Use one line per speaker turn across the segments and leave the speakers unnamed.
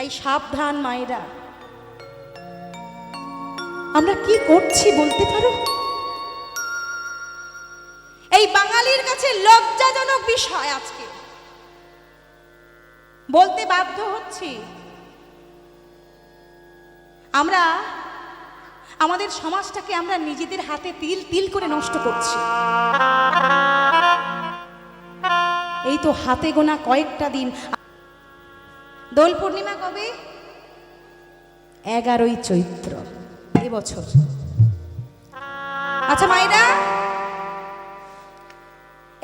তাই সাবধান মায়েরা। আমরা কি করছি বলতে পারো? এই বাঙালির কাছে লজ্জাজনক বিষয় আজকে বলতে বাধ্য হচ্ছি, আমরা আমাদের সমাজটাকে আমরা নিজেদের হাতে তিল তিল করে নষ্ট করছি। এই তো হাতে গোনা কয়েকটা দিন। দোল পূর্ণিমা কবে? 11ই চৈত্র এবছর। আচ্ছা মায়েরা,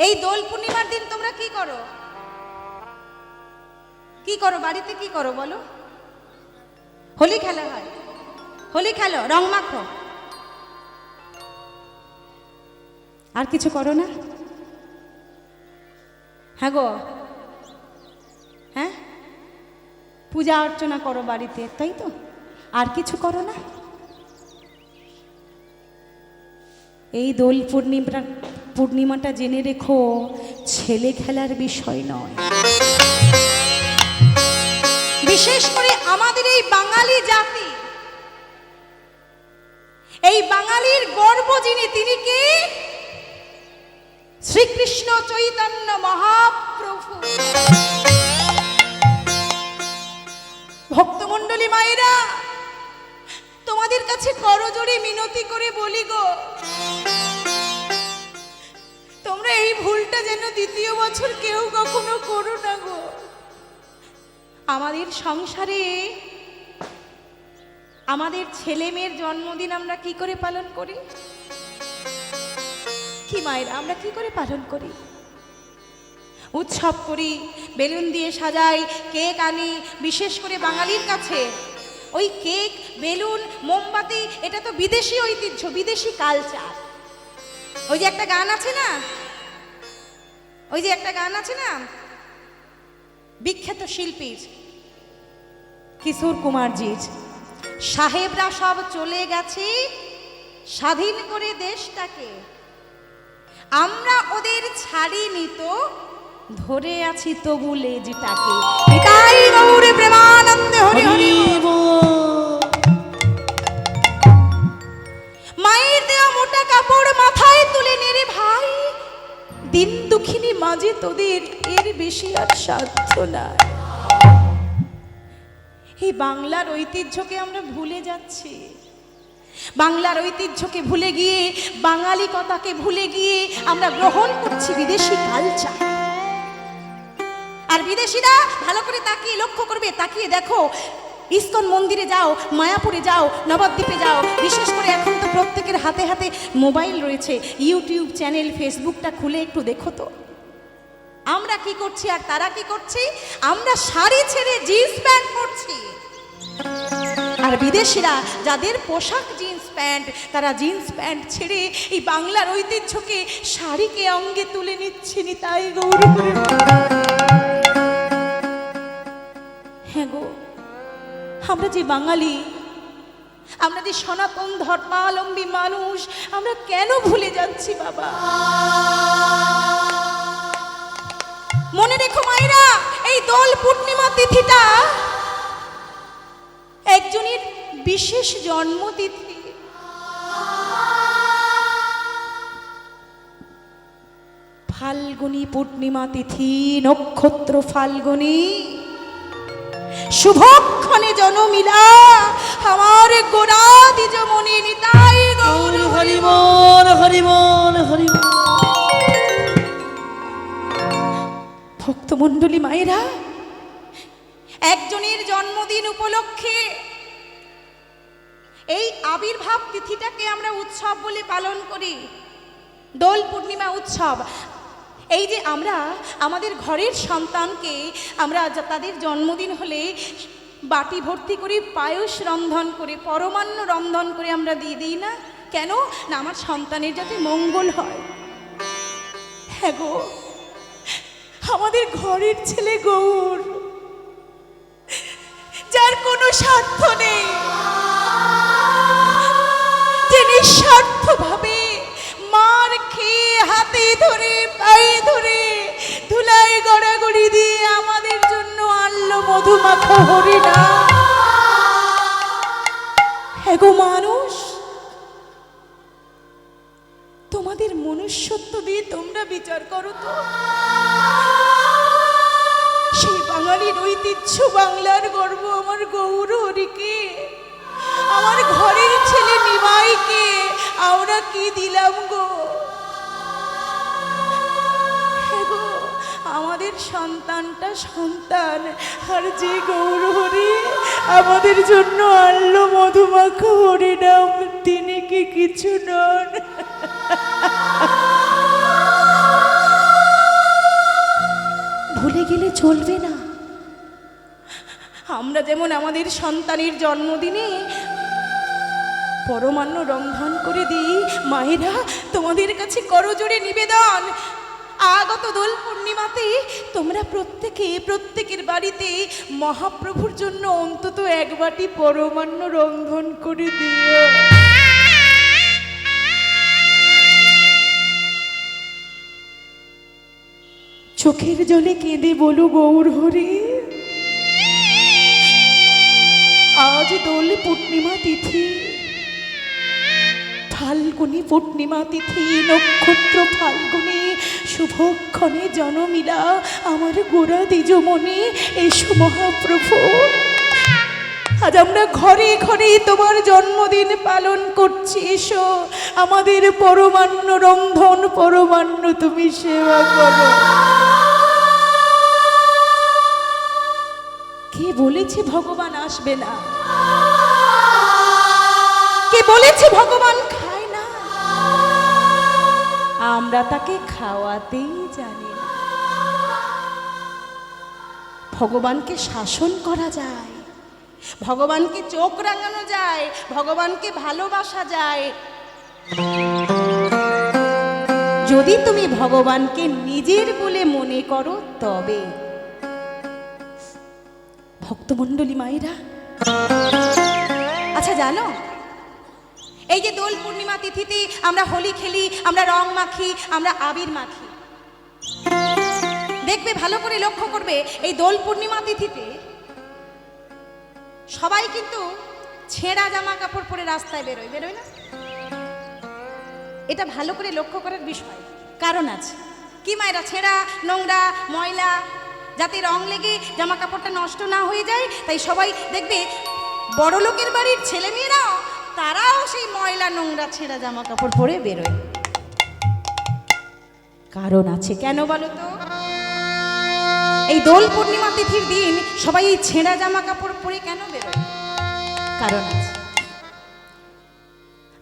এই দোল পূর্ণিমার দিন তোমরা কি করো? কি করো বাড়িতে? কি করো বলো? হোলি খেলা হয়, হোলি খেলো, রং মাখো, আর কিছু করো না? হ্যাঁ গো, হ্যাঁ, পূজা অর্চনা করো বাড়িতে, তাই তো? আর কিছু করো না? এই দোল পূর্ণিমাটা জেনে রেখো, ছেলে খেলার বিষয় নয়। বিশেষ করে আমাদের এই বাঙালি জাতি, এই বাঙালির গর্ব যিনি, তিনি কে? শ্রীকৃষ্ণ চৈতন্য মহাপ্রভু। ভক্তমণ্ডলী মায়েরা, তোমাদের কাছে করজোড়ে মিনতি করে বলি গো, তোমরা এই ভুলটা যেন দ্বিতীয় বছর কেউ কখনো করো না গো। আমাদের সংসারে আমাদের ছেলে মেয়ের জন্মদিন আমরা কি করে পালন করি? কি মায়েরা, আমরা কি করে পালন করি? উৎসব করি, বেলুন দিয়ে সাজাই, কেক আনি। বিশেষ করে বাঙালির কাছে ওই কেক, বেলুন, মোমবাতি, এটা তো বিদেশি ঐতিহ্য, বিদেশি কালচার। ওই যে একটা গান আছে না, ওই যে একটা গান আছে না, বিখ্যাত শিল্পীর কিশোর কুমারজির, সাহেবরা সব চলে গেছে স্বাধীন করে দেশটাকে, আমরা ওদের ছাড়িনি তো, ধরে আছি তবু লেজটাকে। এটাই গৌরে প্রেমানন্দে হরি হরি। মায়ের দেওয়া মোটা কাপড় মাথায় তুলে নেড়ে ভাই, দিন দুঃখিনী মাঝে তোদের এর বেশি আর সাধ্য নাই। এই বাংলার ঐতিহ্যকে আমরা ভুলে যাচ্ছি। বাংলার ঐতিহ্যকে ভুলে গিয়ে, বাঙালিকতাকে ভুলে গিয়ে আমরা গ্রহণ করছি বিদেশি কালচার। আর বিদেশিরা ভালো করে তাকিয়ে লক্ষ্য করবে, তাকিয়ে দেখো, ইস্কন মন্দিরে যাও, মায়াপুরে যাও, নবদ্বীপে যাও, বিশেষ করে এখন তো প্রত্যেকের হাতে হাতে মোবাইল রয়েছে, ইউটিউব চ্যানেল, ফেসবুকটা খুলে একটু দেখো তো আমরা কি করছি আর তারা কি করছি। আমরা শাড়ি ছেড়ে জিন্স প্যান্ট পরছি, আর বিদেশিরা যাদের পোশাক জিন্স প্যান্ট, তারা জিন্স প্যান্ট ছেড়ে এই বাংলার ঐতিহ্যকে, শাড়িকে অঙ্গে তুলে নিচ্ছেন। তাই গৌরী, হ্যাঁ গো, আমরা যে বাঙালি, আমরা যে সনাতন ধর্মাবলম্বী মানুষ, আমরা কেন ভুলে যাচ্ছি বাবা? মনে রেখো মায়েরা, এই দোল পূর্ণিমা তিথিটা একজনের বিশেষ জন্মতিথি। ফাল্গুনী পূর্ণিমা তিথি, নক্ষত্র ফাল্গুনী, শুভক্ষণে জনমিলা আমার গোড়া দ্বিজ মনে। নিতাই গৌর হরি বল, হরি বল, হরি বল। ভক্তমণ্ডলী মায়েরা, একজনের জন্মদিন উপলক্ষে এই আবির্ভাব তিথিটাকে আমরা উৎসব বলে পালন করি, দোল পূর্ণিমা উৎসব। এই যে আমরা আমাদের ঘরের সন্তানকে আমরা তাদের জন্মদিন হলে বাটি ভর্তি করে পায়েস রন্ধন করে, পরমান্ন রন্ধন করে আমরা দিয়ে দিই না কেন? না, আমার সন্তানের যাতে মঙ্গল হয়। হ্যাঁ গো, আমাদের ঘরের ছেলে গৌর, যার কোনো স্বার্থ নেই, যে নিঃস্বার্থভাবে মার খেয়ে হাতে ধরে পায়ে ধরে ধুলায় গড়াগড়ি দিয়ে আমাদের জন্য আনলো আল্লো মধুমাখা হরিণা। এগো মানুষ, তোমাদের মনুষ্যত্ব দিয়ে তোমরা বিচার করো তো। সেই বাঙালির ঐতিহ্য, বাংলার গর্ব আমার গৌর হরিকে, আমার ঘরের ছেলে নিমাইকে আমরা কি দিলাম গো? গো আমাদের সন্তানটা সন্তান, আর যে গৌর হরি আমাদের জন্য আনলো মধুমাখা হরিনাম, তিনি কি কিছু নন? ভুলে গেলে চলবে না। আমরা যেমন আমাদের সন্তানের জন্মদিনে পরমান্ন রন্ধন করে দিই, মায়েরা তোমাদের কাছে করজোড়ে নিবেদন, আগত দোল পূর্ণিমাতে তোমরা প্রত্যেকের বাড়িতে মহাপ্রভুর জন্য অন্তত এক বাটি পরমান্ন রন্ধন করে দিও। চোখের জলে কেঁদে বলো গৌর হরি, আজ দোল পূর্ণিমা তিথি, ফাল্গুনী পূর্ণিমা তিথি, নক্ষত্র ফাল্গুনী, শুভক্ষণে জনমিলা আমার গোড়া দ্বিজমণি, এসো মহাপ্রভু। আজ আমরা ঘরে ঘরে তোমার জন্মদিন পালন করছি, এসো আমাদের পরমান্ন রন্ধন, পরমান্ন তুমি সেবা করো। কে বলেছে ভগবান আসবে না? কে বলেছে ভগবান খায় না? আমরা তাকে খাওয়াতেই জানি না। ভগবানকে শাসন করা যায়, ভগবানকে চোখ রাঙানো যায়, ভগবানকে ভালোবাসা যায় যদি তুমি ভগবানকে নিজের বলে মনে করো তবে। ভক্তমণ্ডলী মায়েরা, আচ্ছা জানো, এই যে দোল পূর্ণিমা তিথিতে আমরা হোলি খেলি, আমরা রং মাখি, আমরা আবির মাখি, দেখবে ভালো করে লক্ষ্য করবে, এই দোল পূর্ণিমা তিথিতে সবাই কিন্তু ছেঁড়া জামা কাপড় পরে রাস্তায় বেরোয় না? এটা ভালো করে লক্ষ্য করার বিষয়, কারণ আছে কি মায়েরা? ছেঁড়া, নোংরা, ময়লা, যাতে রং লেগে জামা কাপড়টা নষ্ট না হয়ে যায়, তাই সবাই দেখবে বড় লোকের বাড়ির ছেলে মেয়েরাও তারাও সেই ময়লা, নোংরা, ছেঁড়া জামা কাপড় পরে বেরোয়। কারণ আছে, কেন বলো তো? এই দোল পূর্ণিমা তিথির দিন সবাই এই ছেঁড়া জামা কাপড় পরে কেন বেরোয়? কারণ আছে।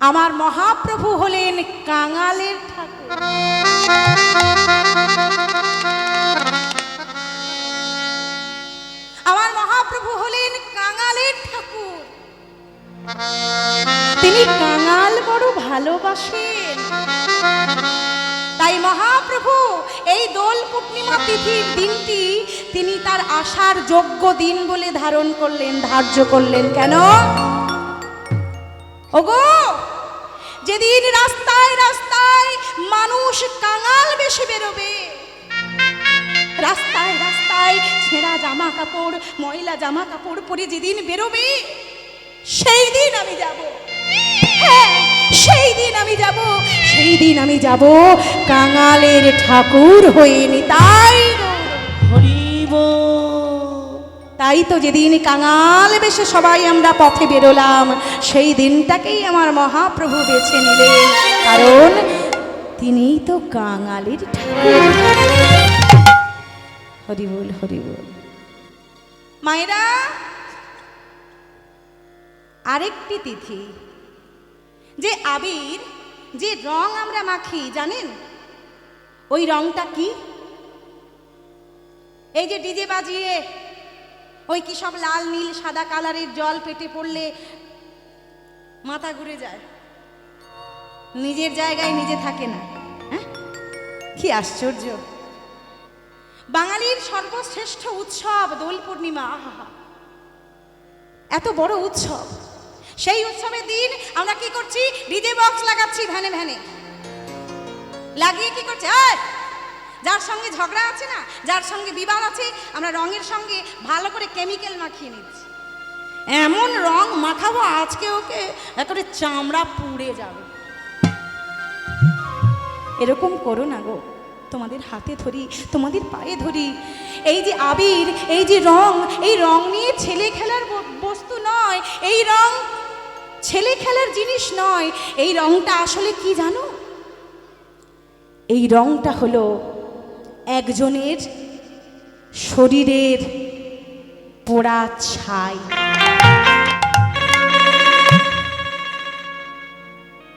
আমার মহাপ্রভু হলেন কাঙালের ঠাকুর। আমার মহাপ্রভু হলেন কাঙালের ঠাকুর। তিনি কাঙাল বড় ভালোবাসেন, তাই মহাপ্রভু এই দোল পূর্ণিমা তিথির দিনটি তিনি তার আসার যোগ্য দিন বলে ধার্য করলেন। কেন? ওগো, যেদিন রাস্তায় রাস্তায় মানুষ কাঙাল বেশি বেরোবে, রাস্তায় রাস্তায় ছেঁড়া জামা কাপড়, ময়লা জামা কাপড় পরে যেদিন বেরোবে, সেই দিন আমি যাব। হ্যাঁ, সেই দিন আমি যাব, সেই দিন আমি যাব কাঙালের ঠাকুর হয়ে। নিতাই হরিব। তাই তো যেদিন কাঙাল বেশে সবাই আমরা পথে বেরোলাম, সেই দিনটাকেই আমার মহাপ্রভু বেছে নিলেন, কারণ তিনিই তো কাঙালের ঠাকুর। হরি বল, হরি বল। মায়েরা, আরেকটি তিথি, যে আবির, যে রং আমরা মাখি, জানেন ওই রংটা কি? এই যে ডিজে বাজিয়ে ওই কি সব লাল নীল সাদা কালারের জল পেটে পড়লে মাথা ঘুরে যায়, নিজের জায়গায় নিজে থাকে না। হ্যাঁ, কি আশ্চর্য! বাঙালির সর্বশ্রেষ্ঠ উৎসব দোল পূর্ণিমা। আহা, এত বড় উৎসব, সেই উৎসবের দিন আমরা কি করছি? ডিজে বক্স লাগাচ্ছি ভ্যানে ভ্যানে, লাগিয়ে কি করছে? যার সঙ্গে ঝগড়া আছে না, যার সঙ্গে বিবাদ আছে, আমরা রঙের সঙ্গে ভালো করে কেমিক্যাল মাখিয়ে নিচ্ছি। এমন রং মাখাবো আজকে ওকে একেবারে চামড়া পুড়ে যাবে। এরকম করো না গো, তোমাদের হাতে ধরি, তোমাদের পায়ে ধরি। এই যে আবির, এই যে রং, এই রং নিয়ে ছেলে খেলার বস্তু নয়, এই রং ছেলে খেলার জিনিস নয়। এই রংটা আসলে কি জানো? এই রংটা হলো একজনের শরীরের পোড়া ছাই।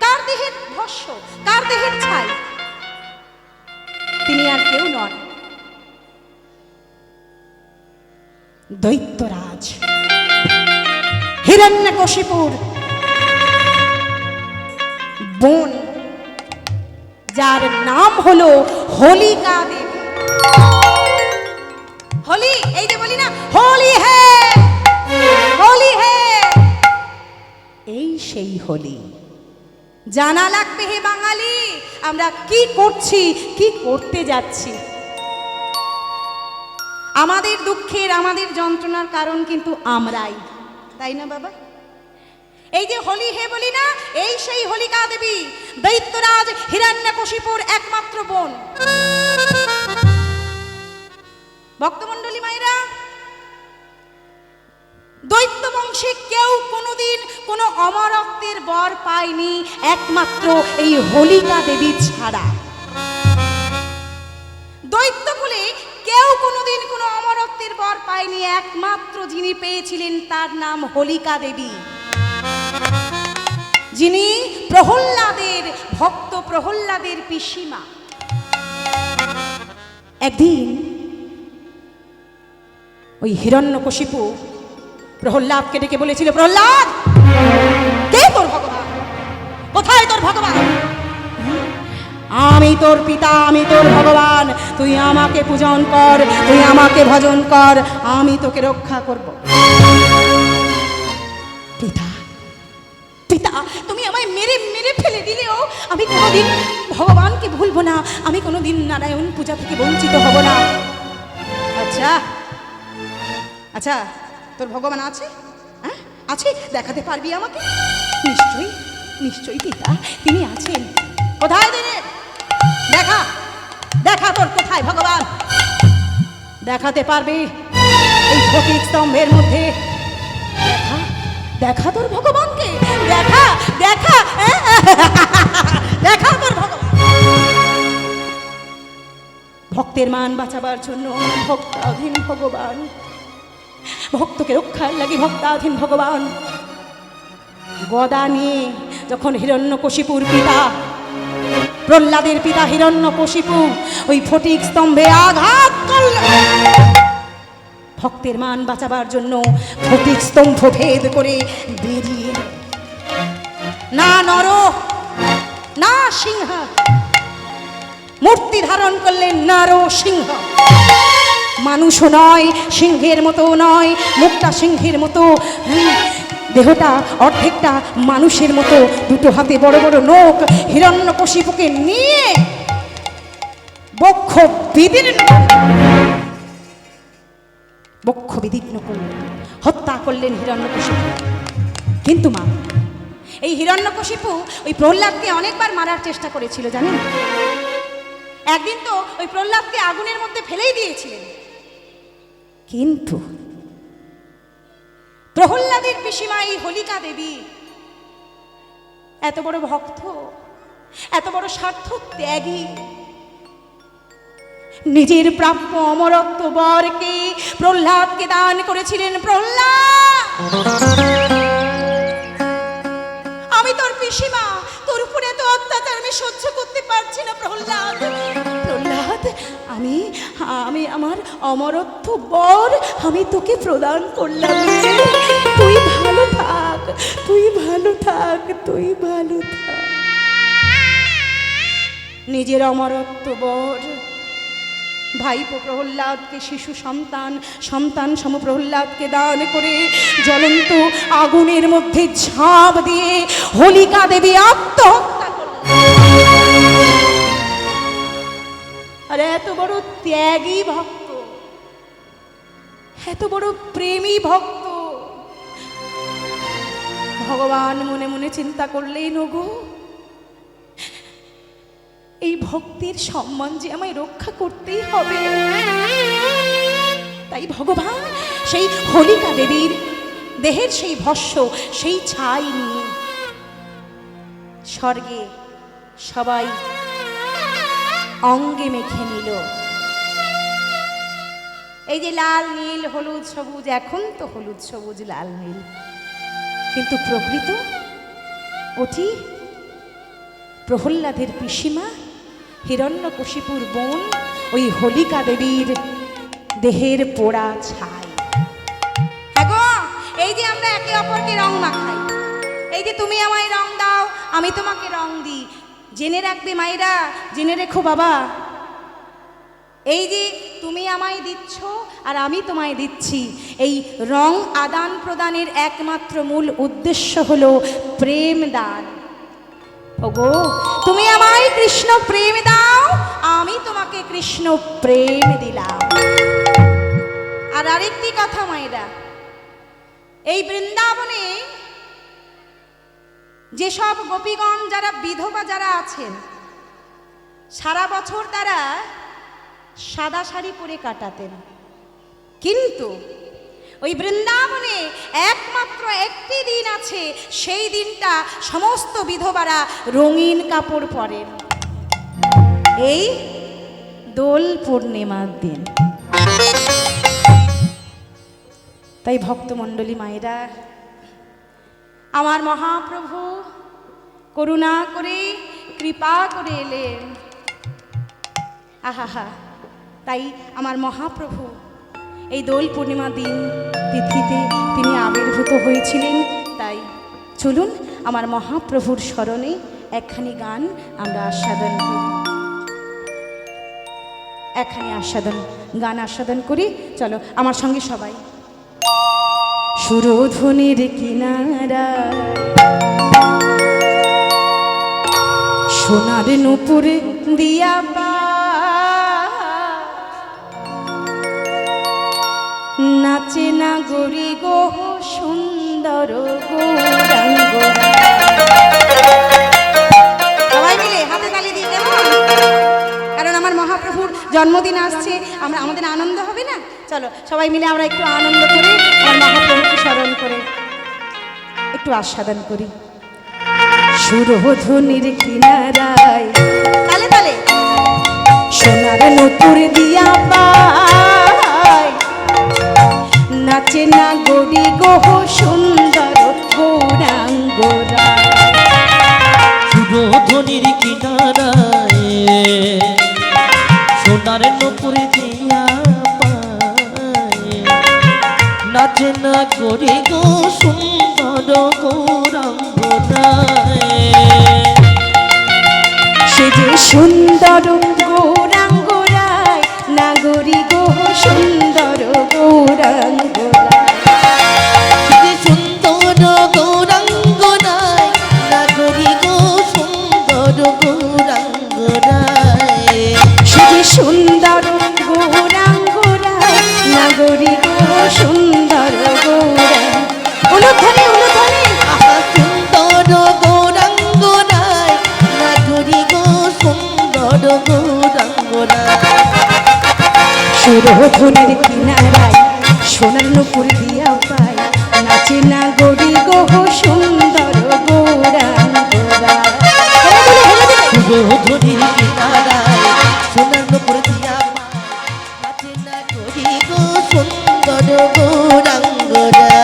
কার দেহের ভস্য, কার দেহের ছাই? তিনি আর কেউ নন, দৈত্যরাজ হিরণ্যকশিপুর বোন, যার নাম হলো হোলিকা দেবী। হোলি, এই যে বলি না হোলি হে, হোলি হে, এই সেই হোলি। জানা লাগবে হে বাঙালি, আমরা কি করছি, কি করতে যাচ্ছি। আমাদের দুঃখের, আমাদের যন্ত্রণার কারণ কিন্তু আমরাই, তাই না বাবা? এই যে হোলি হে বলি না, এই সেই হোলিকা দেবী, দৈত্যরাজ হিরণ্যকশিপুর একমাত্র বোন। ভক্তমণ্ডলী মায়েরা, দৈত্য বংশে কেউ কোনোদিন কোনো অমরত্বের বর পায়নি একমাত্র এই হোলিকা দেবী ছাড়া। দৈত্যকুলে কেউ কোনোদিন কোনো অমরত্বের বর পায়নি, একমাত্র যিনি পেয়েছিলেন তার নাম হোলিকা দেবী, যিনি প্রহল্লাদের ভক্ত, প্রহল্লাদের পিসিমা। একদিন ওই হিরণ্যকশিপু প্রহল্লাদকে ডেকে বলেছিল, প্রহল্লাদ, কে তোর ভগবান? কোথায় তোর ভগবান? আমি তোর পিতা, আমি তোর ভগবান, তুই আমাকে পূজন কর, তুই আমাকে ভজন কর, আমি তোকে রক্ষা করব। পিতা, পিতা, তুমি আমায় মেরে মেরে ফেলে দিলেও আমি কোনোদিন ভগবানকে ভুলবো না, আমি কোনোদিন নারায়ণ পূজা থেকে বঞ্চিত হব না। আচ্ছা আচ্ছা, তোর ভগবান আছে? হ্যাঁ আছে, দেখাতে পারবি আমাকে? নিশ্চয়ই নিশ্চয়ই পিতা, তিনি আছেন। কোথায় দিনে? দেখা, দেখা তোর কোথায় ভগবান। দেখাতে পারবি এই ফটিক স্তম্ভের মধ্যে। দেখা, দেখা তোর ভগবানকে, দেখা, দেখা, দেখা তোর ভগবান। ভক্তের মান বাঁচাবার জন্য ভক্তাধীন ভগবান, ভক্তকে রক্ষার লাগি ভক্তাধীন ভগবান গদা নিয়ে যখন হিরণ্যকশিপুর পিতা, প্রহ্লাদের পিতা হিরণ্যকশিপু ওই ফটিক স্তম্ভে আঘাত করল, ভক্তের মান বাঁচাবার জন্য ফটিক স্তম্ভ ভেদ করে বেরিয়ে, না নর না সিংহ, মূর্তি ধারণ করলেন নর সিংহ। মানুষও নয়, সিংহের মতো নয়, মুখটা সিংহের মতো, দেহটা অর্ধেকটা মানুষের মতো, দুটো হাতে বড় বড় নখ, হিরণ্যকশিপুকে নিয়ে বক্ষ বিদীর্ণ করলেন, হত্যা করলেন হিরণ্যকশিপু। কিন্তু মা, এই হিরণ্যকশিপু ওই প্রহ্লাদকে অনেকবার মারার চেষ্টা করেছিল জানেন। একদিন তো ওই প্রহ্লাদকে আগুনের মধ্যে ফেলেই দিয়েছিলেন। কিন্তু প্রহ্লাদের পিসিমা এই হোলিকা দেবী এত বড় ভক্ত, এত বড় স্বার্থ ত্যাগী, নিজের প্রাপ্য অমরত্ব বরকে প্রহ্লাদকে দান করেছিলেন। প্রহ্লাদ, আমি তোর পিসিমা, তোর উপরে এত অত্যাচার আমি সহ্য করতে পারছি না। প্রহ্লাদ, প্রহ্লাদ, আমি আমি আমার অমরত্ব বর আমি তোকে প্রদান করলাম, তুই ভালো থাক, তুই ভালো থাক, তুই ভালো থাক। নিজের অমরত্ব বর ভাইপো প্রহ্লাদকে, শিশু সন্তান, সন্তান সম প্রহ্লাদকে দান করে জ্বলন্ত আগুনের মধ্যে ঝাঁপ দিয়ে হোলিকা দেবী আত্মহত্যা করলেন। আর এত বড় ত্যাগী ভক্ত, এত বড় প্রেমী ভক্ত। ভগবান মনে মনে চিন্তা করলেন, ওগো এই ভক্তির সম্মান যে আমায় রক্ষা করতেই হবে। তাই ভগবান সেই হোলিকা দেবীর দেহের সেই ভস্য, সেই ছাই নিয়ে স্বর্গে সবাই অঙ্গে মেখে নিল। এই যে লাল নীল হলুদ সবুজ, এখন তো হলুদ সবুজ লাল নীল, কিন্তু প্রকৃত ওটি প্রহ্লাদের পিসিমা হিরণ্যকশিপুর বোন ওই হোলিকা দেবীর দেহের পোড়া ছাই। হ্যাঁ, এই যে আমরা একে অপরকে রং মাখাই, এই যে তুমি আমায় রং দাও, আমি তোমাকে রং দিই। জেনে রাখবে মায়েরা, জেনে রেখো বাবা, এই যে তুমি আমায় দিচ্ছ আর আমি তোমায় দিচ্ছি, এই রং আদান প্রদানের একমাত্র মূল উদ্দেশ্য হলো প্রেম দান। ওগো তুমি আমায় কৃষ্ণ প্রেম দাও, আমি তোমাকে কৃষ্ণ প্রেম দিলাম। আর আরেকটি কথা মায়েরা, এই বৃন্দাবনে যেসব গোপীগণ যারা বিধবা যারা আছেন, সারা বছর তারা সাদা শাড়ি পরে কাটাতেন, কিন্তু ওই বৃন্দাবনে একমাত্র একটি দিন আছে, সেই দিনটা সমস্ত বিধবারা রঙিন কাপড় পরেন, এই দোল পূর্ণিমার দিন। তাই ভক্তমণ্ডলী মায়েরা, আমার মহাপ্রভু করুণা করে কৃপা করে এলেন। আহা, তাই আমার মহাপ্রভু এই দোল পূর্ণিমা দিন তিথিতে তিনি আবির্ভূত হয়েছিলেন। তাই চলুন আমার মহাপ্রভুর স্মরণে একখানি গান আমরা আস্বাদন করি, একখানি গান আস্বাদন করি। চলো আমার সঙ্গে সবাই। সুরধুনির কিনারা সোনার নূপুর দিয়া নাচে না গরি গো সুন্দর গৌরাঙ্গ। সবাই মিলে হাতে তালি দিয়ে দেব, কারণ আমার মহাপ্রভুর জন্মদিন আসছে, আমাদের আনন্দ হবে না? চলো সবাই মিলে আমরা একটু আনন্দ করে আমার মহাপ্রভুকে স্মরণ করে একটু আস্বাদন করি। সুরধুনির কিনারায় তালে তালে সোনার নূপুর দিয়া নাচে না গরি গোহ সুন্দর গৌরাঙ্গরা।
সুরধুনির কিনারায় সোনার নূপুর দিয়া নাচে না গরি গো সুন্দর গৌরাঙ্গরা।
সে যে সুন্দর গৌরাঙ্গরায় নাগরি গো সুন্দর গৌরাঙ্গরায়।
সুন্দর গৌরাঙ্গরায় নাগরি গো সুন্দর গৌরাঙ্গরায়।
সে যে সুন্দর গৌরাঙ্গরায় নাগরি গো সুন্দর গৌরাঙ্গ। অনুধ্বনি অনুধ্বনি।
সুন্দর গৌরাঙ্গরায় নাগরি গো সুন্দর গৌরাঙ্গরায়।
সুরধুনির কিনারায় সোনার নূপুর দিয়া পায় নাচে না গরি গো সুন্দর গৌরাঙ্গরায়।
সুরধুনির কিনারায় সোনার নূপুর দিয়া নাচে না গরি গো সুন্দর গৌরাঙ্গরায়।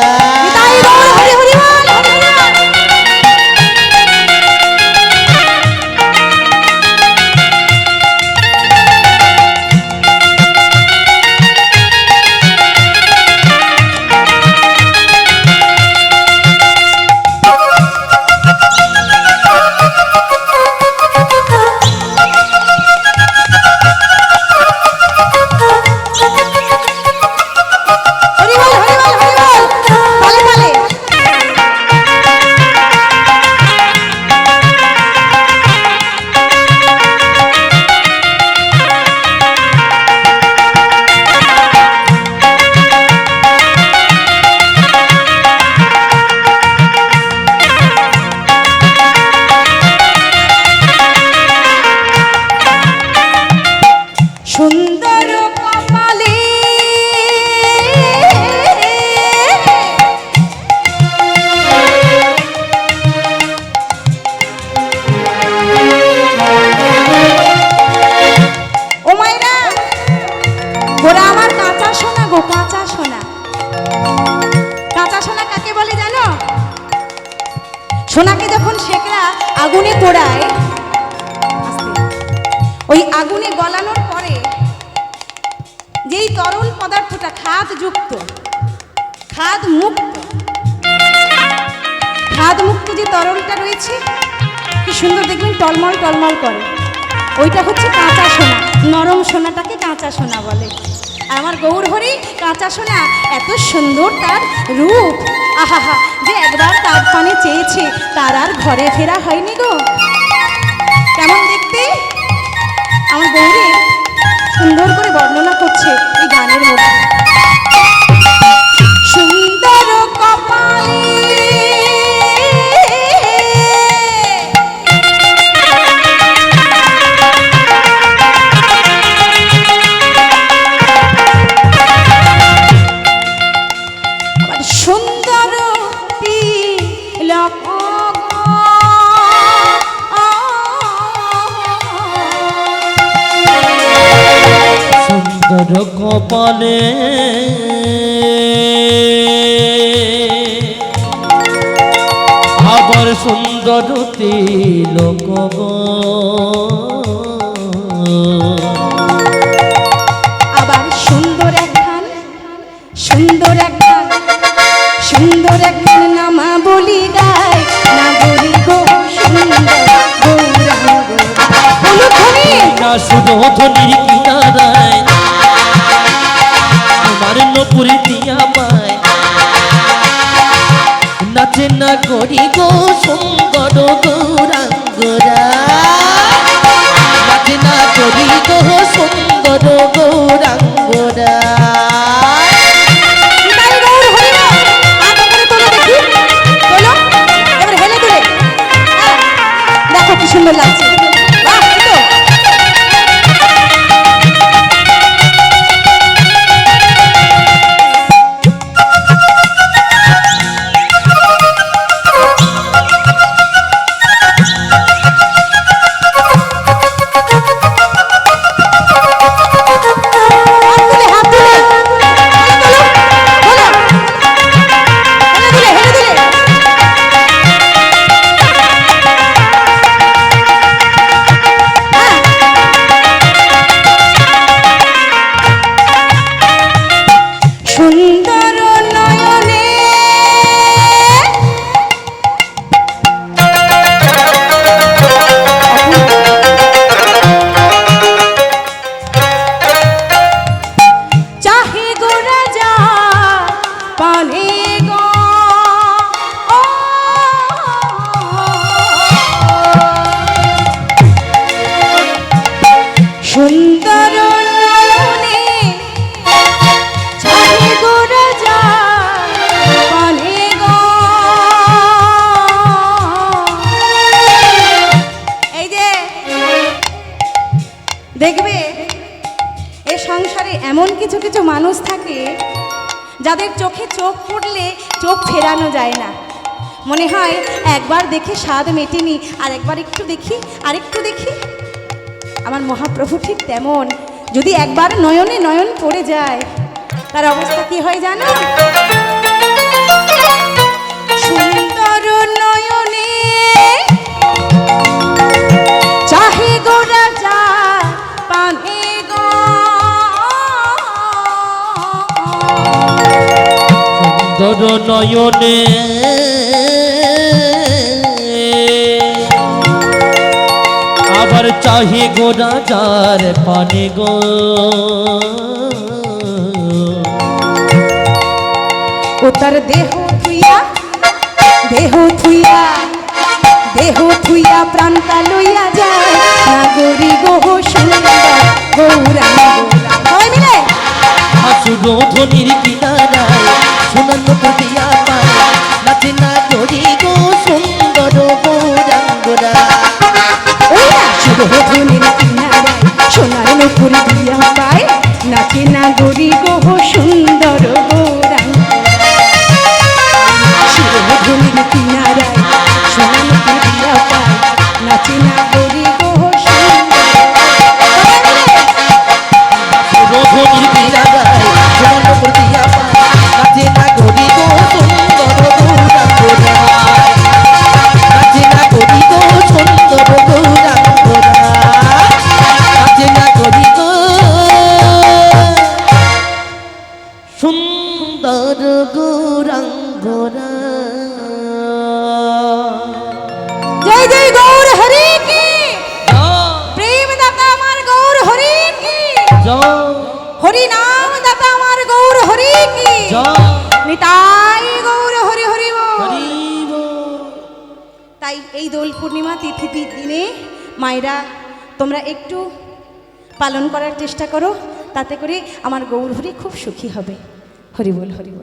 সোনাকে যখন শেখরা আগুনে পোড়ায়, আস্তে, ওই আগুনে গলানোর পরে যেই তরল পদার্থটা খাদযুক্ত, খাদ মুক্ত যে তরলটা রয়েছে, কি সুন্দর দেখবেন টলমল টলমল করে, ওইটা হচ্ছে কাঁচা সোনা। নরম সোনাটাকে কাঁচা সোনা বলে। আমার গৌরহরি কাঁচা সোনা, এত সুন্দর তার রূপ, আহাহা, যে একবার তার পানে চেয়েছে তার আর ঘরে ফেরা হয়নি গো। কেমন দেখতে আমার গৌরী সুন্দর করে বর্ণনা করছে এই গানের মধ্যে। সুন্দর কপালে সুন্দর তিলক,
সুন্দর কপালে আবার সুন্দর তিলক গো,
আবার সুন্দর একখান, সুন্দর একখান, সুন্দর একখান নামা বলি গায়, না বলি গো সুন্দর গৌরাঙ্গ। বলো ধ্বনি।
না শুধু ধনির কিনারায় তোমার নপুরি দিয়া পায়, নাচে না করি গো সুন্দর গৌরাঙ্গরা, নাচে না করি গো সুন্দর গৌরাঙ্গরা।
নিতাই গৌর হরিনাম। হাত উপরে তোলো দেখি, তোলো, এবার হেলে দুলে। দেখো কি সুন্দর লাগছে, বাহ, এই তো। হাত তুলে, তোলো, তোলো, হেলে দুলে, হেলে দুলে। হ্যাঁ। সুন্দর নয়নে চাহে গো রাজা পানে গো, ও সুন্দর নয়নে চাহে গো রাজা পানে গো। এই যে দেখবে এ সংসারে এমন কিছু কিছু মানুষ থাকে যাদের চোখে চোখ পড়লে চোখ ফেরানো যায় না। মনে হয় একবার দেখে স্বাদ মেটেনি, আর একবার একটু দেখি, আর একটু দেখি। আমার মহাপ্রভু ঠিক তেমন, যদি একবার নয়নে নয়ন পড়ে যায় তার অবস্থা কি হয় জানো? সুন্দর নয়নে চাহে গো রাজা পানে গো,
সুন্দর নয়নে আবার চাহি গো রাজার পানে গো,
ও তার দেহ থুইয়া, দেহ থুইয়া, দেহ থুইয়া প্রাণটা লইয়া যায়, নাগরি গো সুন্দর গৌরাঙ্গ। সবাই মিলে
আসুরো ধনির কিনারায় সোনার নপুরিয়া পায়, নাচে না করি গো সুন্দর গৌরাঙ্গরা।
ওই না সুরধনের কিনারায় সোনার নপুর দিয়া পায়, নাচে নাগরি গো সুন্দর গৌরাঙ্গ। সুরধনের কিনারায় সোনার নপুর দিয়া পায়, নাচে নাগরি গো সুন্দর।
রোধনির কিনারায় সোনার নপুরিয়া পায়, নাচে না করি গো সুন্দর
জয় জয় গৌর হরি কি
জয়
প্রেম দাতা আমার গৌর হরি কি
জয়
হরি নাম দাতা আমার গৌর হরি কি
জয়
নিতাই গৌর হরি হরি বল।
হরি বল।
তাই এই দোল পূর্ণিমা তিথির দিনে মায়েরা তোমরা একটু পালন করার চেষ্টা করো, তাতে করে আমার গৌর হরি খুব সুখী হবে। হরি বল হরি বল।